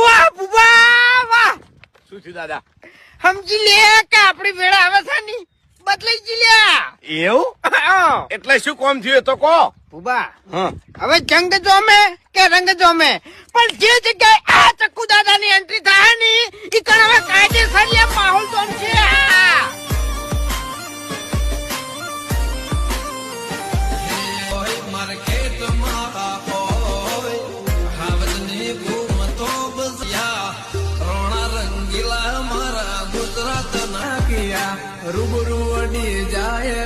વાહ બુબા વાહ. શું થયું દાદા? સમજી લે કે આપડી વેળા આવે છે ની બદલાઈ ગઈ લ્યા. એવું? એટલે શું કોમ થયું એ તો કહો. બુબા હા. હવે જંગ જોમે કે રંગ જોમે પણ જે જગ્યાએ આ ચક્કુ દાદા ની એન્ટ્રી થાય ને ઈ કણ હવે કાયદેસર લે માહોલ તો છે. રૂબરૂ અડી જાય